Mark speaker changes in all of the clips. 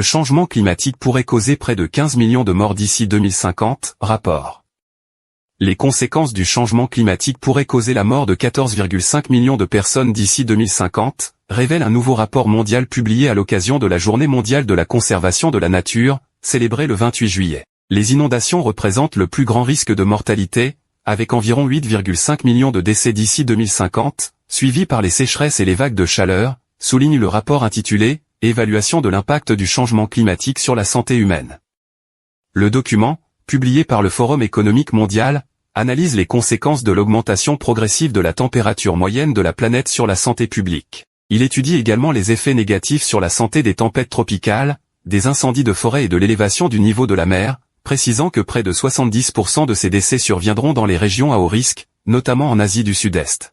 Speaker 1: Le changement climatique pourrait causer près de 15 millions de morts d'ici 2050, rapport. Les conséquences du changement climatique pourraient causer la mort de 14,5 millions de personnes d'ici 2050, révèle un nouveau rapport mondial publié à l'occasion de la Journée mondiale de la conservation de la nature, célébrée le 28 juillet. Les inondations représentent le plus grand risque de mortalité, avec environ 8,5 millions de décès d'ici 2050, suivis par les sécheresses et les vagues de chaleur, souligne le rapport intitulé « Évaluation de l'impact du changement climatique sur la santé humaine ». Le document, publié par le Forum économique mondial, analyse les conséquences de l'augmentation progressive de la température moyenne de la planète sur la santé publique. Il étudie également les effets négatifs sur la santé des tempêtes tropicales, des incendies de forêt et de l'élévation du niveau de la mer, précisant que près de 70% de ces décès surviendront dans les régions à haut risque, notamment en Asie du Sud-Est.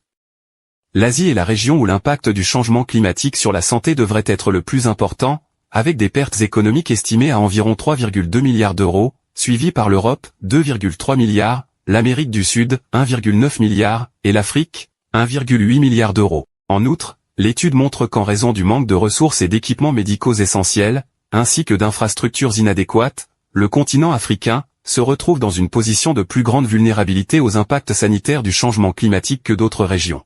Speaker 1: L'Asie est la région où l'impact du changement climatique sur la santé devrait être le plus important, avec des pertes économiques estimées à environ 3,2 milliards d'euros, suivies par l'Europe, 2,3 milliards, l'Amérique du Sud, 1,9 milliard, et l'Afrique, 1,8 milliard d'euros. En outre, l'étude montre qu'en raison du manque de ressources et d'équipements médicaux essentiels, ainsi que d'infrastructures inadéquates, le continent africain se retrouve dans une position de plus grande vulnérabilité aux impacts sanitaires du changement climatique que d'autres régions.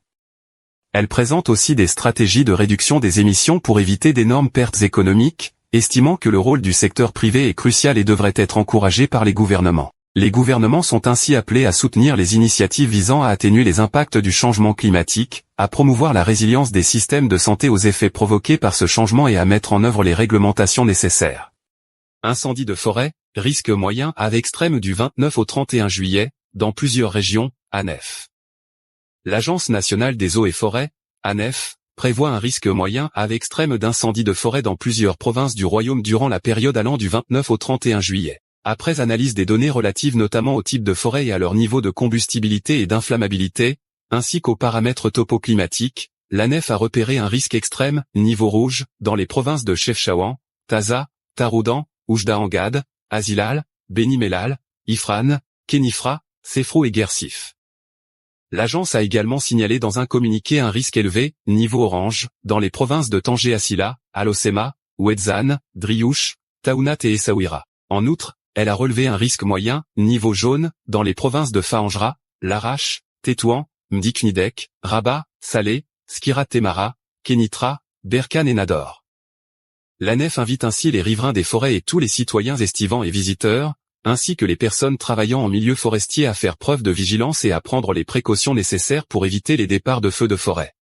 Speaker 1: Elle présente aussi des stratégies de réduction des émissions pour éviter d'énormes pertes économiques, estimant que le rôle du secteur privé est crucial et devrait être encouragé par les gouvernements. Les gouvernements sont ainsi appelés à soutenir les initiatives visant à atténuer les impacts du changement climatique, à promouvoir la résilience des systèmes de santé aux effets provoqués par ce changement et à mettre en œuvre les réglementations nécessaires. Incendie de forêt, risque moyen à extrême du 29 au 31 juillet, dans plusieurs régions, ANEF. L'Agence nationale des eaux et forêts, ANEF, prévoit un risque moyen à extrême d'incendie de forêt dans plusieurs provinces du royaume durant la période allant du 29 au 31 juillet. Après analyse des données relatives notamment au type de forêt et à leur niveau de combustibilité et d'inflammabilité, ainsi qu'aux paramètres topoclimatiques, l'ANEF a repéré un risque extrême, niveau rouge, dans les provinces de Chefchaouen, Taza, Taroudan, Oujda-Angad, Azilal, Beni Mellal, Ifrane, Kenifra, Sefrou et Guersif. L'agence a également signalé dans un communiqué un risque élevé, niveau orange, dans les provinces de Tanger-Assila, Alocema, Ouedzane, Driouche, Taounat et Essaouira. En outre, elle a relevé un risque moyen, niveau jaune, dans les provinces de Faanjra, Larache, Tétouan, Mdiknidek, Rabat, Salé, Skirat Temara, Kenitra, Berkane et Nador. L'ANEF invite ainsi les riverains des forêts et tous les citoyens estivants et visiteurs, ainsi que les personnes travaillant en milieu forestier à faire preuve de vigilance et à prendre les précautions nécessaires pour éviter les départs de feux de forêt.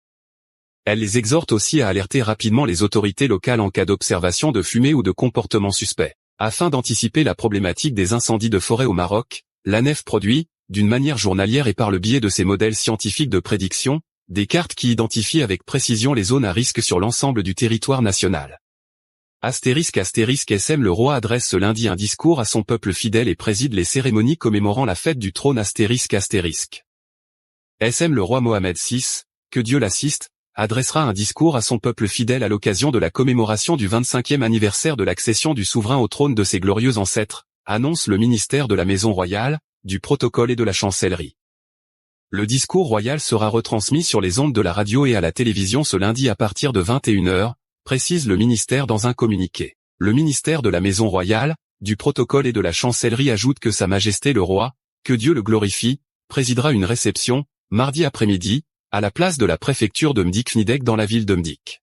Speaker 1: Elle les exhorte aussi à alerter rapidement les autorités locales en cas d'observation de fumée ou de comportement suspect. Afin d'anticiper la problématique des incendies de forêt au Maroc, l'ANEF produit, d'une manière journalière et par le biais de ses modèles scientifiques de prédiction, des cartes qui identifient avec précision les zones à risque sur l'ensemble du territoire national. **SM Le roi adresse ce lundi un discours à son peuple fidèle et préside les cérémonies commémorant la fête du trône **SM le roi Mohamed VI, que Dieu l'assiste, adressera un discours à son peuple fidèle à l'occasion de la commémoration du 25e anniversaire de l'accession du souverain au trône de ses glorieux ancêtres, annonce le ministère de la Maison royale, du protocole et de la chancellerie. Le discours royal sera retransmis sur les ondes de la radio et à la télévision ce lundi à partir de 21h, précise le ministère dans un communiqué. Le ministère de la Maison royale, du protocole et de la chancellerie ajoute que Sa Majesté le roi, que Dieu le glorifie, présidera une réception, mardi après-midi, à la place de la préfecture de Mdiknidek dans la ville de Mdik.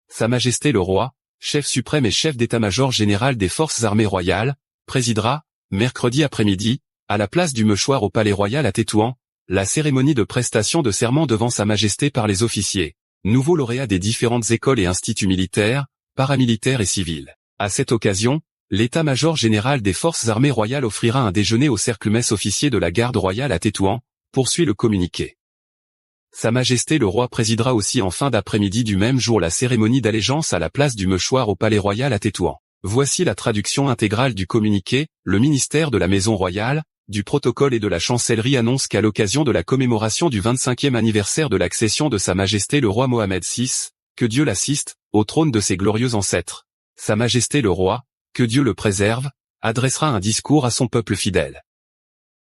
Speaker 1: Sa Majesté le roi, chef suprême et chef d'état-major général des forces armées royales, présidera, mercredi après-midi, à la place du Meuchoir au Palais Royal à Tétouan, la cérémonie de prestation de serment devant Sa Majesté par les officiers, nouveaux lauréats des différentes écoles et instituts militaires, paramilitaires et civils. À cette occasion, l'état-major général des forces armées royales offrira un déjeuner au cercle-messe officier de la garde royale à Tétouan, poursuit le communiqué. Sa Majesté le roi présidera aussi en fin d'après-midi du même jour la cérémonie d'allégeance à la place du Meuchoir au Palais Royal à Tétouan. Voici la traduction intégrale du communiqué. Le ministère de la Maison royale, du protocole et de la chancellerie annonce qu'à l'occasion de la commémoration du 25e anniversaire de l'accession de Sa Majesté le roi Mohamed VI, que Dieu l'assiste, au trône de ses glorieux ancêtres, Sa Majesté le roi, que Dieu le préserve, adressera un discours à son peuple fidèle.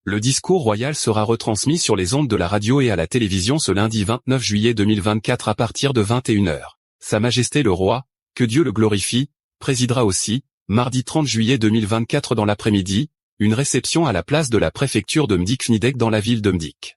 Speaker 1: Le discours royal sera retransmis sur les ondes de la radio et à la télévision ce lundi 29 juillet 2024 à partir de 21h. Sa Majesté le roi, que Dieu le glorifie, présidera aussi, mardi 30 juillet 2024 dans l'après-midi, une réception à la place de la préfecture de Mdik-Fnidek dans la ville de Mdik.